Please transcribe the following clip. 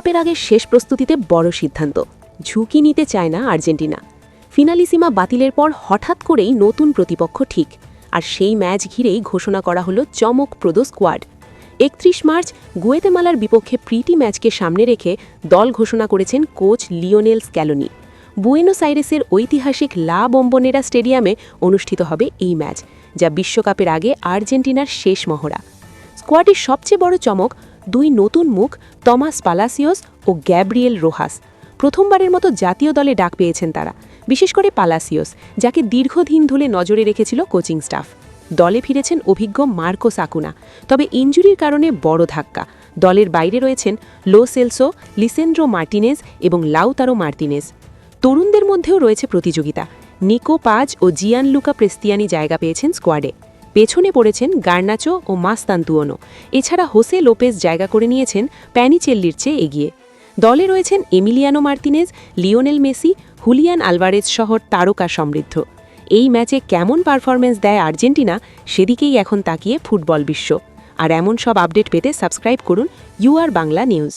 বিশ্বকাপের আগে শেষ প্রস্তুতিতে বড় সিদ্ধান্ত, ঝুঁকি নিতে চায় না আর্জেন্টিনা। ফিনালিসিমা বাতিলের পর হঠাৎ করেই নতুন প্রতিপক্ষ ঠিক, আর সেই ম্যাচ ঘিরেই ঘোষণা করা হলো চমকপ্রদ স্কোয়াড। ৩১ মার্চ গুয়েতেমালার বিপক্ষে প্রীতি ম্যাচকে সামনে রেখে দল ঘোষণা করেছেন কোচ লিওনেল স্ক্যালোনি। বুয়েনোস আইরেসের ঐতিহাসিক লা বম্বোনেরা স্টেডিয়ামে অনুষ্ঠিত হবে এই ম্যাচ, যা বিশ্বকাপের আগে আর্জেন্টিনার শেষ মহড়া। স্কোয়াডের সবচেয়ে বড় চমক দুই নতুন মুখ, টমাস পালাসিওস ও গ্যাব্রিয়েল রোহাস। প্রথমবারের মতো জাতীয় দলে ডাক পেয়েছেন তারা, বিশেষ করে পালাসিওস, যাকে দীর্ঘদিন ধরে নজরে রেখেছিল কোচিং স্টাফ। দলে ফিরেছেন অভিজ্ঞ মার্কোস আকুনা, তবে ইনজুরির কারণে বড় ধাক্কা। দলের বাইরে রয়েছেন লো সেলসো, লিসেন্ড্রো মার্টিনেজ এবং লাউতারো মার্তিনেজ। তরুণদের মধ্যেও রয়েছে প্রতিযোগিতা। নিকো পাজ ও জিয়ানলুকা প্রেস্তিয়ানি জায়গা পেয়েছেন স্কোয়াডে। পেছনে পড়েছেন গার্নাচো ও মাস্তান্তুয়নো। এছাড়া হোসে লোপেজ জায়গা করে নিয়েছেন প্যানিচেল্লির চেয়ে এগিয়ে। দলে রয়েছেন Emiliano Martinez, Lionel Messi, Julian Alvarez সহ তারকা সমৃদ্ধ। এই ম্যাচে কেমন পারফরমেন্স দেয় আর্জেন্টিনা, সেদিকেই এখন তাকিয়ে ফুটবল বিশ্ব। আর এমন সব আপডেট পেতে সাবস্ক্রাইব করুন UR বাংলা নিউজ।